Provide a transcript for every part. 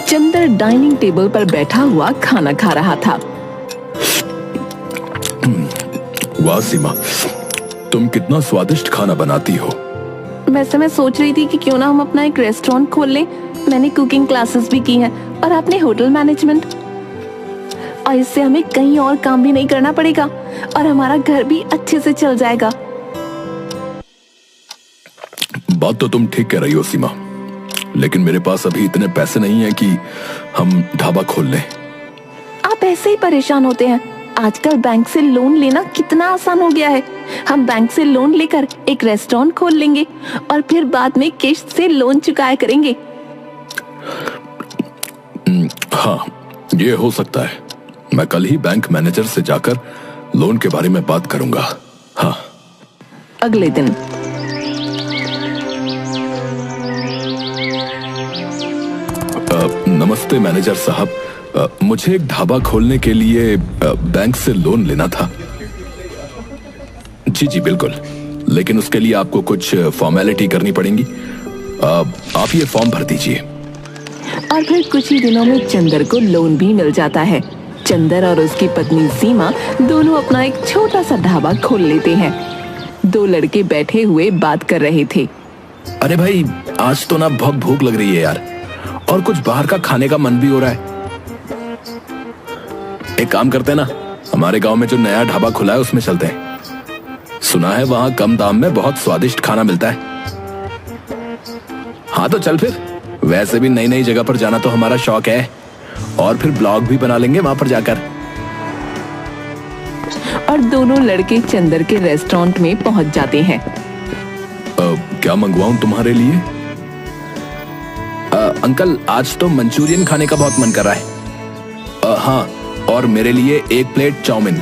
Chandar dining table पर बैठा हुआ खाना खा रहा था। वाह सीमा, तुम कितना स्वादिष्ट खाना बनाती हो। वैसे मैं सोच रही थी कि क्यों ना हम अपना एक रेस्टोरेंट खोल लें। मैंने कुकिंग क्लासेस भी की हैं और आपने होटल मैनेजमेंट, और इससे हमें कहीं और काम भी नहीं करना पड़ेगा और हमारा घर भी अच्छे से चल जाएगा। बात तो तुम ठीक कह रही हो सीमा, लेकिन मेरे पास अभी इतने पैसे नहीं हैं कि हम ढाबा खोल लें। आप ऐसे ही परेशान होते हैं। आजकल बैंक से लोन लेना कितना आसान हो गया है। हम बैंक से लोन लेकर एक रेस्टोरेंट खोल लेंगे और फिर बाद में किश्त से लोन चुकाया करेंगे। हाँ, ये हो सकता है। मैं कल ही बैंक मैनेजर से जाकर लोन के बारे में बात करूंगा। हाँ। अगले दिन नमस्ते मैनेजर साहब, मुझे एक ढाबा खोलने के लिए बैंक से लोन लेना था। जी जी बिल्कुल, लेकिन उसके लिए आपको कुछ फॉर्मेलिटी करनी पड़ेंगी। आप ये फॉर्म भर दीजिए। और फिर कुछ ही दिनों में चंदर को लोन भी मिल जाता है। चंदर और उसकी पत्नी सीमा दोनों अपना एक छोटा सा ढाबा खोल लेते हैं। दो लड़के बैठे हुए बात कर रहे थे। अरे भाई, आज तो ना बहुत भूख लग रही है यार, और कुछ बाहर का खाने का मन भी हो रहा है। एक काम करते हैं ना, हमारे गांव में जो नया ढाबा खुला है उसमें चलते हैं। सुना है वहां कम दाम में बहुत स्वादिष्ट खाना मिलता है। हाँ तो चल फिर, वैसे भी नई नई जगह पर जाना तो हमारा शौक है, और फिर ब्लॉग भी बना लेंगे वहां पर जाकर। और दोनों लड़के चंदर के रेस्टोरेंट में पहुंच जाते हैं। क्या मंगवाऊं तुम्हारे लिए? अंकल, आज तो मंचूरियन खाने का बहुत मन कर रहा है। हाँ, और मेरे लिए एक प्लेट चाउमीन।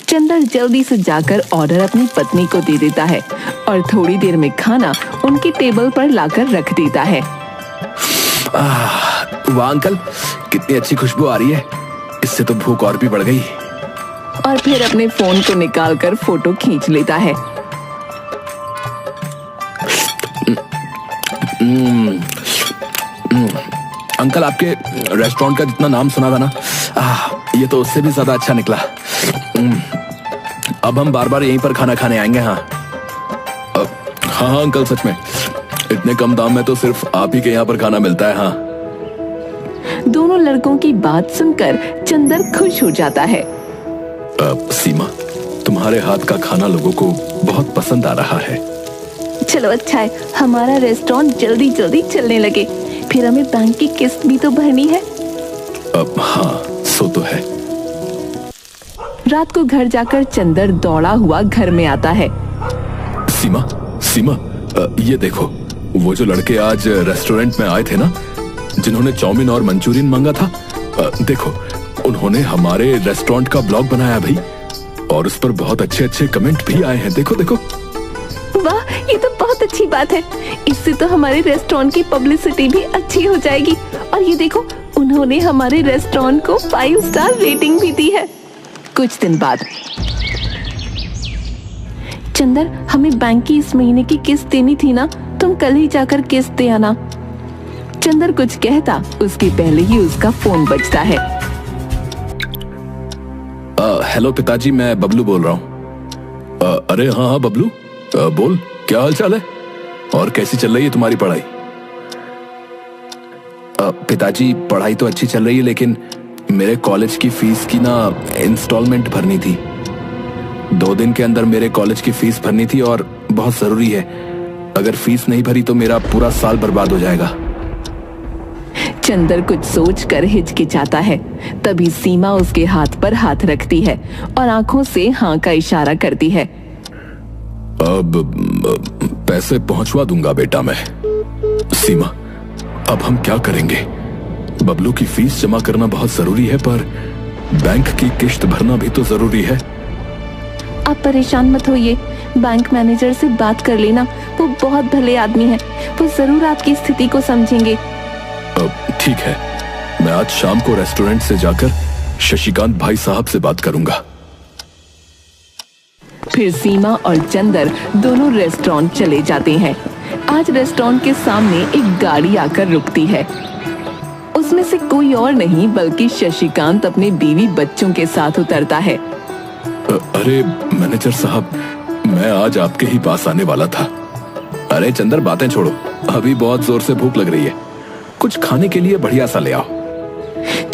चंदर जल्दी से जाकर ऑर्डर अपनी पत्नी को दे देता है और थोड़ी देर में खाना उनकी टेबल पर लाकर रख देता है। वाह अंकल, कितनी अच्छी खुशबू आ रही है। इससे तो भूख और भी बढ़ गई। और फिर अपने फोन को निकालकर फोटो खींच लेता है। अंकल, आपके रेस्टोरेंट का जितना नाम सुना था ना, ये तो उससे भी ज्यादा अच्छा निकला। अब हम बार बार यहीं पर खाना खाने आएंगे। हाँ हाँ अंकल, सच में इतने कम दाम में तो सिर्फ आप ही के यहाँ पर खाना मिलता है। हाँ। दोनों लड़कों की बात सुनकर चंदर खुश हो जाता है। सीमा, तुम्हारे हाथ का खाना लोगों को बहुत पसंद आ रहा है। चलो अच्छा है, हमारा रेस्टोरेंट जल्दी जल्दी चलने लगे, फिर हमें बैंक की किस्त भी तो भरनी है। हाँ, सो तो है। रात को घर जाकर चंदर दौड़ा हुआ घर में आता है। सीमा, सीमा, ये देखो, वो जो लड़के आज रेस्टोरेंट में आए थे ना, जिन्होंने चाउमीन और मंचूरियन मांगा था, देखो उन्होंने हमारे रेस्टोरेंट का ब्लॉग बनाया भाई, और उस पर बहुत अच्छे अच्छे कमेंट भी आए हैं। देखो देखो। वाह, ये तो बहुत अच्छी बात है। इससे तो हमारे रेस्टोरेंट की पब्लिसिटी भी अच्छी हो जाएगी। और ये देखो, उन्होंने हमारे रेस्टोरेंट को 5 स्टार रेटिंग भी दी है। कुछ दिन बाद, चंदर, हमें बैंक की इस महीने की किस्त देनी थी ना, तुम कल ही जाकर किस्त दे आना। चंदर कुछ कहता उसके पहले ही उसका फोन बजता है। हेलो पिताजी, मैं बबलू बोल रहा हूँ। अरे हाँ हाँ बबलू, बोल, क्या हाल चाल है और कैसी चल रही है तुम्हारी पढ़ाई? पिताजी, पढ़ाई तो अच्छी चल रही है, लेकिन मेरे कॉलेज की फीस की ना इंस्टॉलमेंट भरनी थी। 2 दिन के अंदर मेरे कॉलेज की फीस भरनी थी और बहुत जरूरी है। अगर फीस नहीं भरी तो मेरा पूरा साल बर्बाद हो जाएगा। चंदर कुछ सोचकर हिचकिचाता है। तभी सीमा उसके हाथ पर हाथ रखती है और आंखों से हाँ का इशारा करती है। अब पैसे पहुंचवा दूंगा बेटा मैं। सीमा, अब हम क्या करेंगे? बबलू की फीस जमा करना बहुत जरूरी है, पर बैंक की किश्त भरना भी तो जरूरी है। आप परेशान मत होइए, बैंक मैनेजर से बात कर लेना, वो बहुत भले आदमी हैं, वो जरूर आपकी स्थिति को समझेंगे। ठीक है, मैं आज शाम को रेस्टोरेंट से जाकर शशिकांत भाई साहब से बात करूंगा। फिर सीमा और चंदर दोनों रेस्टोरेंट चले जाते हैं। आज रेस्टोरेंट के सामने एक गाड़ी आकर रुकती है। उसमें से कोई और नहीं बल्कि शशिकांत अपने बीवी बच्चों के साथ उतरता है। अरे मैनेजर साहब, मैं आज आपके ही पास आने वाला था। अरे चंदर, बातें छोड़ो, अभी बहुत जोर से भूख लग रही है, कुछ खाने के लिए बढ़िया सा ले आओ।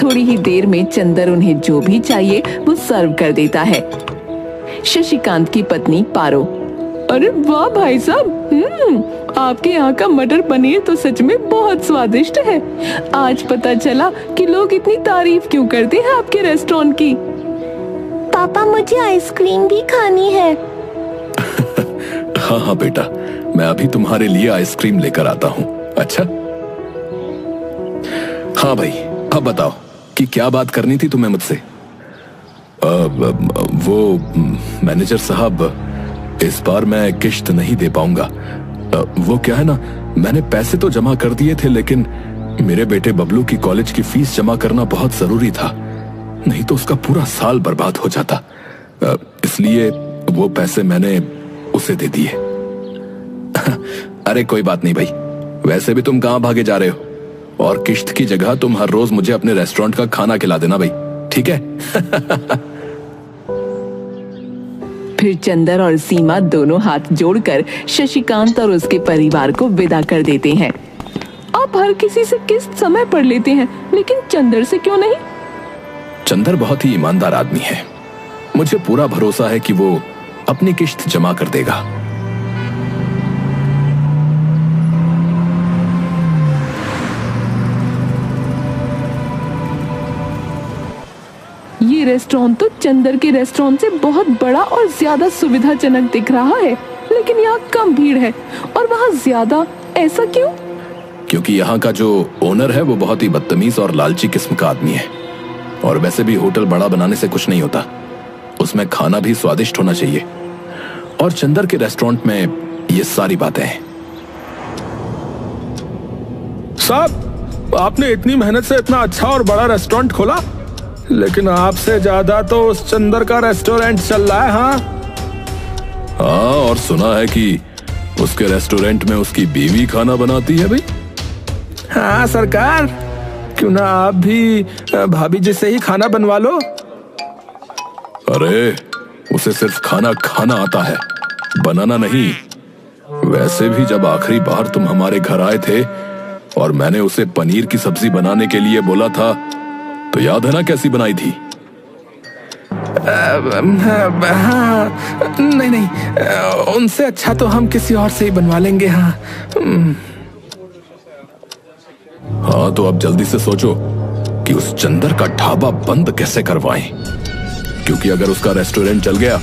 थोड़ी ही देर में चंदर उन्हें जो भी चाहिए वो सर्व कर देता है। शशिकांत की पत्नी पारो, अरे वाह भाई साहब, आपके यहाँ का मटर पनीर तो सच में बहुत स्वादिष्ट है। आज पता चला कि लोग इतनी तारीफ क्यों करते हैं आपके रेस्टोरेंट की। पापा, मुझे आइसक्रीम भी खानी है। हाँ हाँ बेटा, मैं अभी तुम्हारे लिए आइसक्रीम लेकर आता हूँ। अच्छा हाँ भाई, अब बताओ कि क्या बात करनी थी तुम्हें मुझसे। वो मैनेजर साहब, इस बार मैं किश्त नहीं दे पाऊंगा। वो क्या है ना, मैंने पैसे तो जमा कर दिए थे, लेकिन मेरे बेटे बबलू की कॉलेज की फीस जमा करना बहुत जरूरी था, नहीं तो उसका पूरा साल बर्बाद हो जाता। इसलिए वो पैसे मैंने उसे दे दिए। अरे कोई बात नहीं भाई, वैसे भी तुम कहां भागे जा रहे हो, और किश्त की जगह तुम हर रोज मुझे अपने रेस्टोरेंट का खाना खिला देना भाई, ठीक है? फिर चंदर और सीमा दोनों हाथ जोड़कर शशिकांत और उसके परिवार को विदा कर देते हैं। आप हर किसी से किस्त समय पर लेते हैं, लेकिन चंदर से क्यों नहीं? चंदर बहुत ही ईमानदार आदमी है, मुझे पूरा भरोसा है कि वो अपनी किश्त जमा कर देगा। ये रेस्टोरेंट तो चंदर के रेस्टोरेंट से बहुत बड़ा और ज्यादा सुविधाजनक दिख रहा है, लेकिन यहाँ कम भीड़ है और वहाँ ज्यादा। ऐसा क्यों? क्योंकि यहाँ का जो ओनर है वो बहुत ही बदतमीज और लालची किस्म का आदमी है। और वैसे भी होटल बड़ा बनाने से कुछ नहीं होता, उसमें खाना भी स्वादिष्ट होना चाहिए, और चंदर के रेस्टोरेंट में ये सारी बातें हैं। साहब, आपने इतनी मेहनत से इतना अच्छा और बड़ा रेस्टोरेंट खोला, लेकिन आपसे ज्यादा तो उस चंदर का रेस्टोरेंट चल रहा है। हाँ, और सुना है कि उसके रेस्टोरेंट में उसकी बीवी खाना बनाती है भाई। हाँ सरकार, क्यों ना आप भी भाभी जी से ही खाना बनवा लो। अरे उसे सिर्फ खाना खाना आता है, बनाना नहीं। वैसे भी जब आखिरी बार तुम हमारे घर आए थे और मैंने उसे पनीर की सब्जी बनाने के लिए बोला था, तो याद है ना कैसी बनाई थी? हाँ, नहीं, उनसे अच्छा तो हम किसी और से ही बनवा लेंगे। हाँ हाँ, तो अब जल्दी से सोचो कि उस चंदर का ढाबा बंद कैसे करवाएं, क्योंकि अगर उसका रेस्टोरेंट चल गया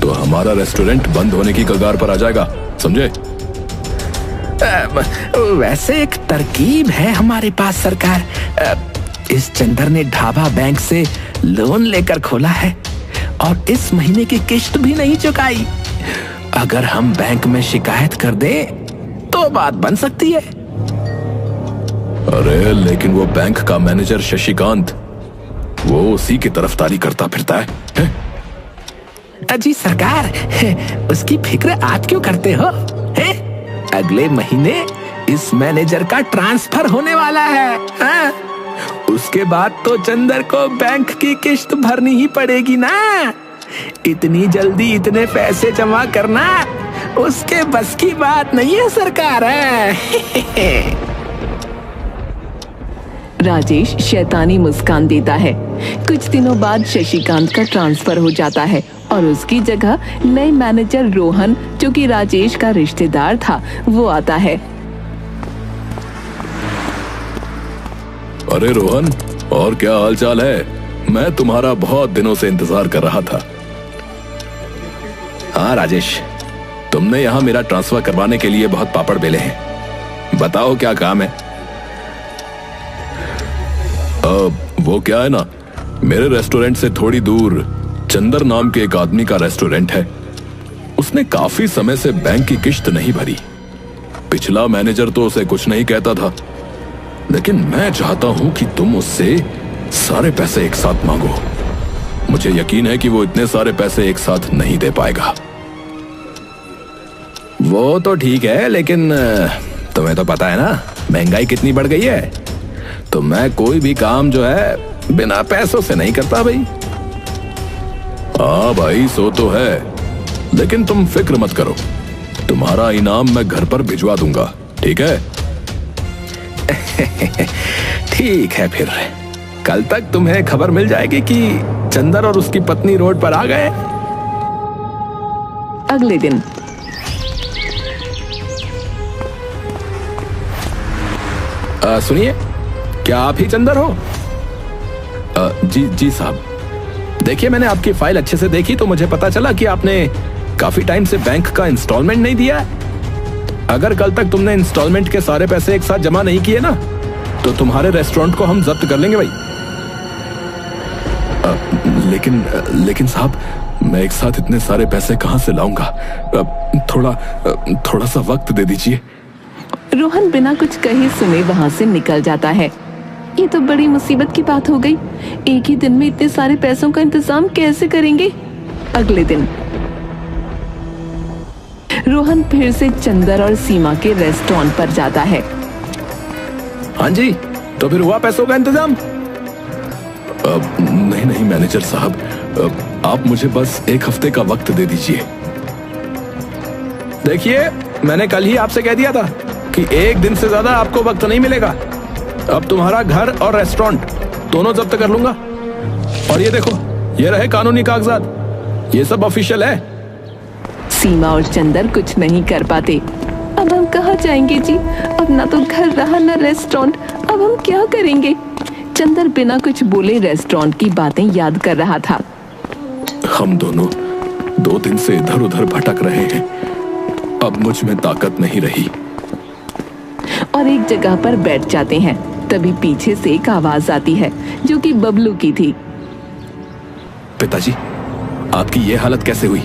तो हमारा रेस्टोरेंट बंद होने की कगार पर आ जाएगा, समझे? वैसे एक तरकीब है हमारे पास सरकार। इस चंदर ने ढाबा बैंक से लोन लेकर खोला है और इस महीने की किश्त भी नहीं चुकाई। अगर हम बैंक में शिकायत कर दें तो बात बन सकती है। अरे लेकिन वो बैंक का मैनेजर शशिकांत, वो उसी की तरफदारी करता फिरता है? जी सरकार, उसकी फिक्र आप क्यों करते हो? अगले महीने इस मैनेजर का ट्रांसफर होने वाला है। हाँ? उसके बाद तो चंदर को बैंक की किश्त भरनी ही पड़ेगी ना। इतनी जल्दी इतने पैसे जमा करना उसके बस की बात नहीं है सरकार। राजेश शैतानी मुस्कान देता है। कुछ दिनों बाद शशिकांत का ट्रांसफर हो जाता है और उसकी जगह नए मैनेजर रोहन, जो कि राजेश का रिश्तेदार था, वो आता है। अरे रोहन, और क्या हालचाल है? मैं तुम्हारा बहुत दिनों से इंतजार कर रहा था। हाँ राजेश, तुमने यहाँ मेरा ट्रांसफर करवाने के लिए बहुत पापड़ बेले हैं, बताओ क्या काम है? वो क्या है ना, मेरे रेस्टोरेंट से थोड़ी दूर चंदर नाम के एक आदमी का रेस्टोरेंट है। उसने काफी समय से बैंक की किश्त नहीं भरी। पिछला मैनेजर तो उसे कुछ नहीं कहता था, लेकिन मैं चाहता हूं कि तुम उससे सारे पैसे एक साथ मांगो। मुझे यकीन है कि वो इतने सारे पैसे एक साथ नहीं दे पाएगा। वो तो ठीक है, लेकिन तुम्हें तो पता है ना महंगाई कितनी बढ़ गई है। तो मैं कोई भी काम जो है बिना पैसों से नहीं करता भाई। हाँ भाई, सो तो है, लेकिन तुम फिक्र मत करो, तुम्हारा इनाम मैं घर पर भिजवा दूंगा, ठीक है? ठीक है, फिर कल तक तुम्हें खबर मिल जाएगी कि चंदर और उसकी पत्नी रोड पर आ गए। अगले दिन सुनिए, क्या आप ही चंदर हो? जी साहब। देखिए, मैंने आपकी फाइल अच्छे से देखी तो मुझे पता चला कि आपने काफी टाइम से बैंक का इंस्टॉलमेंट नहीं दिया है। अगर कल तक तुमने इंस्टॉलमेंट के सारे पैसे एक साथ जमा नहीं किए ना, तो तुम्हारे रेस्टोरेंट को हम जब्त कर लेंगे भाई। लेकिन साहब, मैं एक साथ इतने सारे पैसे कहां से लाऊंगा? थोड़ा सा वक्त दे दीजिए। रोहन बिना कुछ कहे सुने वहां से निकल जाता है। ये तो बड़ी मुसीबत की बात हो गई। एक ही दिन में इतने सारे पैसों का इंतजाम कैसे करेंगे? अगले दिन रोहन फिर से चंदर और सीमा के रेस्टोरेंट पर जाता है। हाँ जी, तो फिर हुआ पैसों का इंतजाम? नहीं मैनेजर साहब, आप मुझे बस एक हफ्ते का वक्त दे दीजिए। देखिए, मैंने कल ही आपसे कह दिया था कि एक दिन से ज्यादा आपको वक्त नहीं मिलेगा। अब तुम्हारा घर और रेस्टोरेंट दोनों जब्त कर लूंगा। और ये देखो, ये रहे कानूनी कागजात, ये सब ऑफिशियल है। सीमा और चंदर कुछ नहीं कर पाते। अब हम कहाँ जाएंगे जी? अब ना तो घर रहा ना रेस्टोरेंट, अब हम क्या करेंगे? चंदर बिना कुछ बोले रेस्टोरेंट की बातें याद कर रहा था। हम दोनों 2 दिन से इधर उधर भटक रहे हैं, अब मुझ में ताकत नहीं रही। और एक जगह पर बैठ जाते हैं। तभी पीछे से एक आवाज आती है जो कि बबलू की थी। पिताजी, आपकी ये हालत कैसे हुई?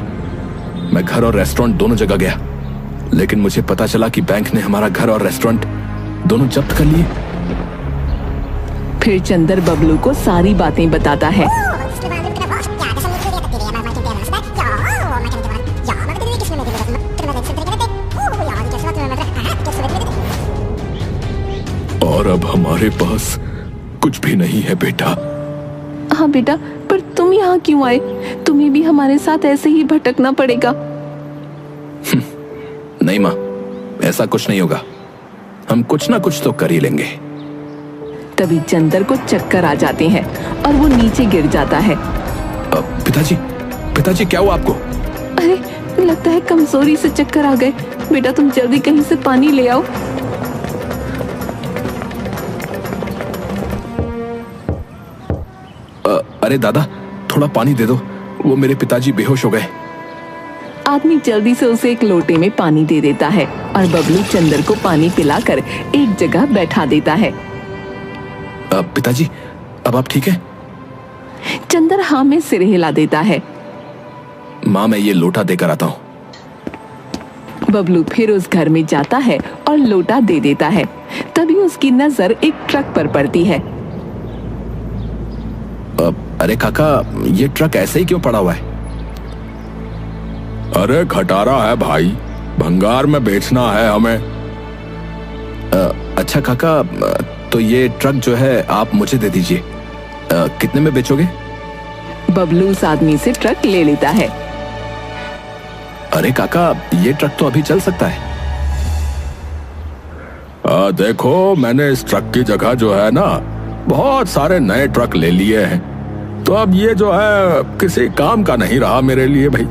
मैं घर और रेस्टोरेंट दोनों जगह गया, लेकिन मुझे पता चला कि बैंक ने हमारा घर और रेस्टोरेंट दोनों जब्त कर लिए। फिर चंदर बबलू को सारी बातें बताता है। और अब हमारे पास कुछ भी नहीं है बेटा। हाँ बेटा, पर तुम यहाँ क्यों आए? तुम्हें भी हमारे साथ ऐसे ही भटकना पड़ेगा। नहीं माँ, ऐसा कुछ नहीं होगा, हम कुछ ना कुछ तो कर ही लेंगे। तभी चंदर को चक्कर आ जाते हैं और वो नीचे गिर जाता है। पिताजी क्या हुआ आपको? अरे, लगता है कमजोरी से चक्कर आ गए। बेटा तुम जल्दी कहीं से पानी ले आओ। अरे दादा, थोड़ा पानी दे दो, वो मेरे पिताजी बेहोश हो गए। आदमी जल्दी से उसे एक लोटे में पानी दे देता है और बबलू चंदर को पानी पिलाकर एक जगह बैठा देता है। पिताजी, अब आप ठीक हैं? चंदर हाँ में सिर हिला देता है। माँ, मैं ये लोटा देकर आता हूँ। बबलू फिर उस घर में जाता है और लोटा दे देता है। तभी उसकी नजर एक ट्रक पर पड़ती है। अरे काका, ये ट्रक ऐसे ही क्यों पड़ा हुआ है? अरे खटारा है भाई, भंगार में बेचना है हमें। अच्छा काका, तो ये ट्रक जो है आप मुझे दे दीजिए। कितने में बेचोगे? बबलू उस आदमी से ट्रक ले लेता है। अरे काका, ये ट्रक तो अभी चल सकता है। देखो, मैंने इस ट्रक की जगह जो है ना, बहुत सारे नए ट्रक ले लिए हैं, तो अब ये जो है किसी काम का नहीं रहा मेरे लिए भाई।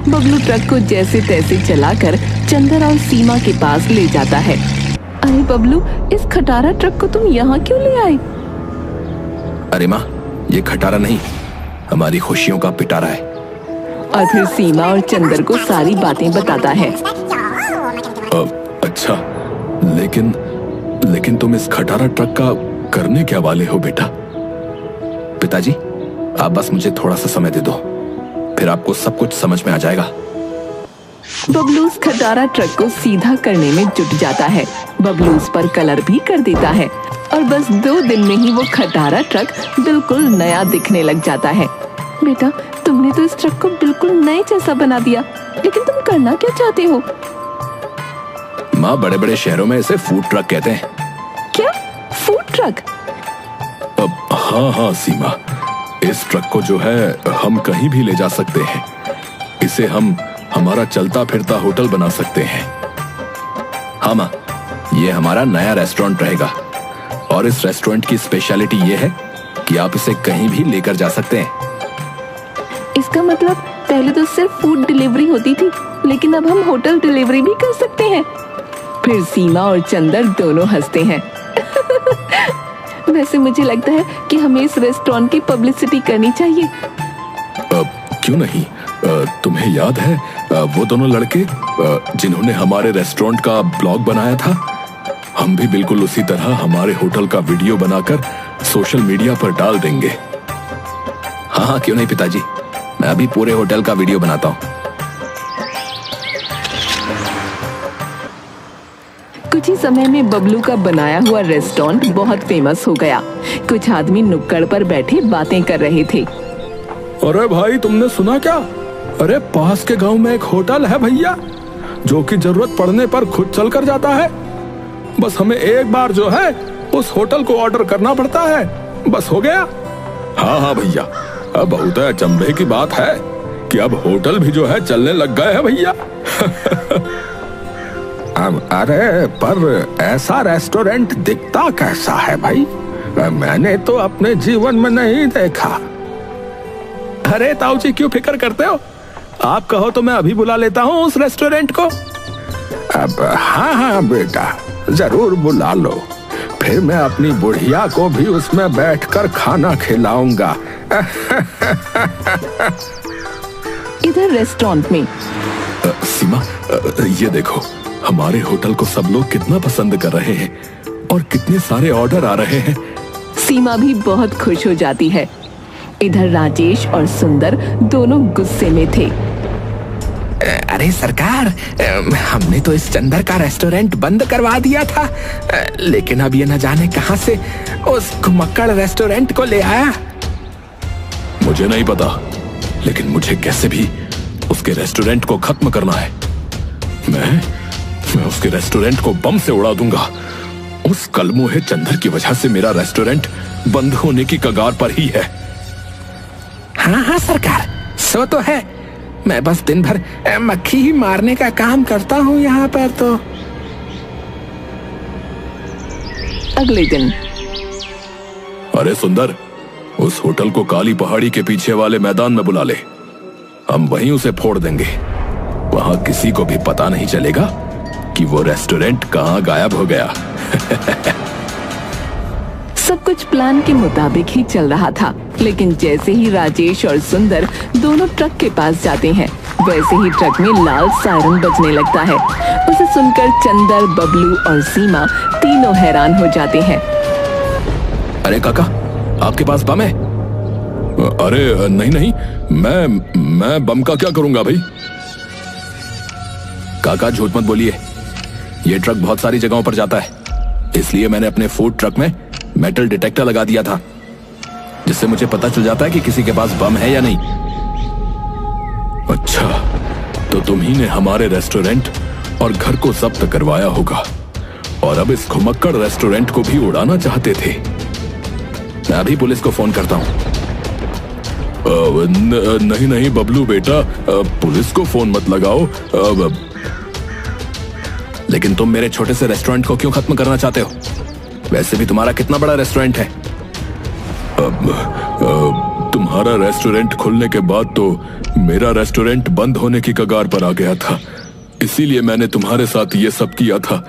बबलू ट्रक को जैसे तैसे चलाकर चंदर और सीमा के पास ले जाता है। अरे बबलू, इस खटारा ट्रक को तुम यहाँ क्यों ले आए? अरे माँ, ये खटारा नहीं, हमारी खुशियों का पिटारा है। और फिर सीमा और चंदर को सारी बातें बताता है। अच्छा, लेकिन तुम इस खटारा ट्रक का करने क्या वाले हो बेटा? पिताजी, आप बस मुझे थोड़ा सा समय दे दो, फिर आपको सब कुछ समझ में आ जाएगा। बबलू उस खटारा ट्रक को सीधा करने में जुट जाता है। बबलू उस पर कलर भी कर देता है और बस 2 दिन में ही वो खटारा ट्रक बिल्कुल नया दिखने लग जाता है। बेटा, तुमने तो इस ट्रक को बिल्कुल नए जैसा बना दिया, लेकिन तुम करना क्या चाहते हो? माँ, बड़े बड़े शहरों में इसे फूड ट्रक कहते हैं। क्या? Food truck? हाँ हाँ सीमा, इस ट्रक को जो है हम कहीं भी ले जा सकते हैं। इसे हम हमारा चलता फिरता होटल बना सकते हैं। हाँ माँ, ये हमारा नया रेस्टोरेंट रहेगा और इस रेस्टोरेंट की स्पेशलिटी ये है कि आप इसे कहीं भी लेकर जा सकते हैं। इसका मतलब पहले तो सिर्फ फूड डिलीवरी होती थी, लेकिन अब हम होटल डिलीवरी भी कर सकते हैं। फिर सीमा और चंदर दोनों हंसते हैं। वैसे मुझे लगता है कि हमें इस रेस्टोरेंट की पब्लिसिटी करनी चाहिए। क्यों नहीं? तुम्हें याद है वो दोनों लड़के जिन्होंने हमारे रेस्टोरेंट का ब्लॉग बनाया था? हम भी बिल्कुल उसी तरह हमारे होटल का वीडियो बनाकर सोशल मीडिया पर डाल देंगे। हाँ हाँ, क्यों नहीं पिताजी, मैं अभी पूरे होटल का वीडियो बनाता हूँ। कुछ ही समय में बबलू का बनाया हुआ रेस्टोरेंट बहुत फेमस हो गया। कुछ आदमी नुक्कड़ पर बैठे बातें कर रहे थे। अरे भाई, तुमने सुना क्या? अरे पास के गांव में एक होटल है भैया, जो कि जरूरत पड़ने पर खुद चल कर जाता है। बस हमें एक बार जो है उस होटल को ऑर्डर करना पड़ता है, बस हो गया। हाँ हाँ भैया, अब बहुत अचंभे की बात है कि अब होटल भी जो है चलने लग गए हैं भैया। अरे पर ऐसा रेस्टोरेंट दिखता कैसा है भाई? मैंने तो अपने जीवन में नहीं देखा। अरे ताऊ जी, क्यों फिक्र करते हो? आप कहो तो मैं अभी बुला लेता हूँ उस रेस्टोरेंट को। अब हाँ हाँ बेटा, जरूर बुला लो। फिर मैं अपनी बुढ़िया को भी उसमें बैठकर खाना खिलाऊंगा। इधर रेस्टोरेंट में सीमा, ये देखो, हमारे होटल को सब लोग कितना पसंद कर रहे हैं और कितने सारे ऑर्डर आ रहे हैं। सीमा भी बहुत खुश हो जाती है। इधर राजेश और सुंदर दोनों गुस्से में थे। अरे सरकार, हमने तो इस चंदर का रेस्टोरेंट बंद करवा दिया था, लेकिन अब ये न जाने कहां से उस घुमक्कड़ रेस्टोरेंट को ले आया। मुझे नहीं पता, लेकिन मुझे कैसे भी उसके रेस्टोरेंट को खत्म करना है। मैं उसके रेस्टोरेंट को बम से उड़ा दूंगा। उस कलमुहे चंदर की वजह से मेरा रेस्टोरेंट बंद होने की कगार पर ही है। हाँ हाँ सरकार, सो तो है। मैं बस दिन भर मक्खी ही मारने का काम करता हूँ यहाँ पर तो। अगले दिन अरे सुंदर, उस होटल को काली पहाड़ी के पीछे वाले मैदान में बुला ले। हम वहीं उसे फोड़ देंगे। वहां किसी को भी पता नहीं चलेगा कि वो रेस्टोरेंट कहाँ गायब हो गया। सब कुछ प्लान के मुताबिक ही चल रहा था, लेकिन जैसे ही राजेश और सुंदर दोनों ट्रक के पास जाते हैं, वैसे ही ट्रक में लाल सायरन बजने लगता है। उसे सुनकर चंदर, बबलू और सीमा तीनों हैरान हो जाते हैं। अरे काका, आपके पास बम है? अरे नहीं नहीं, मैं बम का क्या करूंगा भाई? काका झूठ मत बोलिए, ये ट्रक बहुत सारी जगहों पर जाता है, इसलिए मैंने अपने फूड ट्रक में मेटल डिटेक्टर लगा दिया था, जिससे मुझे पता चल जाता है कि किसी के पास बम है या नहीं। अच्छा, तो तुम्ही ने हमारे रेस्टोरेंट और घर को जब्त करवाया होगा और अब इस घुमक्कड़ रेस्टोरेंट को भी उड़ाना चाहते थे। मैं अभी पुलिस को फोन करता हूँ। नहीं नहीं बबलू बेटा, पुलिस को फोन मत लगाओ। लेकिन तुम मेरे छोटे से रेस्टोरेंट को क्यों खत्म करना चाहते हो? वैसे भी तुम्हारा कितना बड़ा रेस्टोरेंट है। तुम्हारा रेस्टोरेंट खुलने के बाद तो मेरा रेस्टोरेंट बंद होने की कगार पर आ गया था, इसीलिए मैंने तुम्हारे साथ ये सब किया था।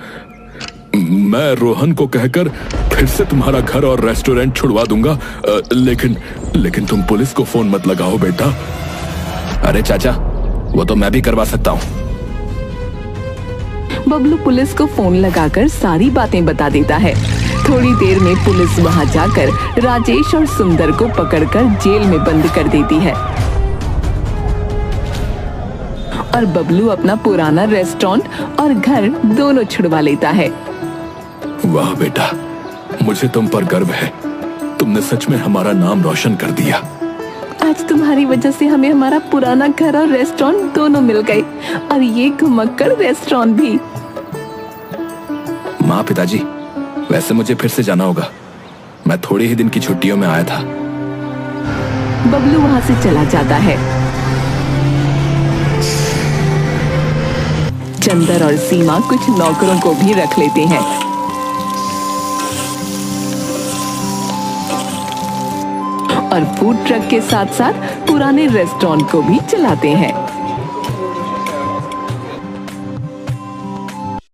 मैं रोहन को कहकर फिर से तुम्हारा घर और रेस्टोरेंट छुड़वा दूंगा, लेकिन तुम पुलिस को फोन मत लगाओ बेटा। अरे चाचा, वो तो मैं भी करवा सकता हूँ। बबलू पुलिस को फोन लगाकर सारी बातें बता देता है। थोड़ी देर में पुलिस वहां जाकर राजेश और सुंदर को पकड़कर जेल में बंद कर देती है और बबलू अपना पुराना रेस्टोरेंट और घर दोनों छुड़वा लेता है। वाह बेटा, मुझे तुम पर गर्व है। तुमने सच में हमारा नाम रोशन कर दिया। आज तुम्हारी वजह से हमें हमारा पुराना घर और रेस्टोरेंट दोनों मिल गए और ये घुमक्कड़ रेस्टोरेंट भी। माँ, पिताजी, वैसे मुझे फिर से जाना होगा। मैं थोड़ी ही दिन की छुट्टियों में आया था। बबलू वहां से चला जाता है। चंदर और सीमा कुछ नौकरों को भी रख लेते हैं और फूड ट्रक के साथ साथ पुराने रेस्टोरेंट को भी चलाते हैं।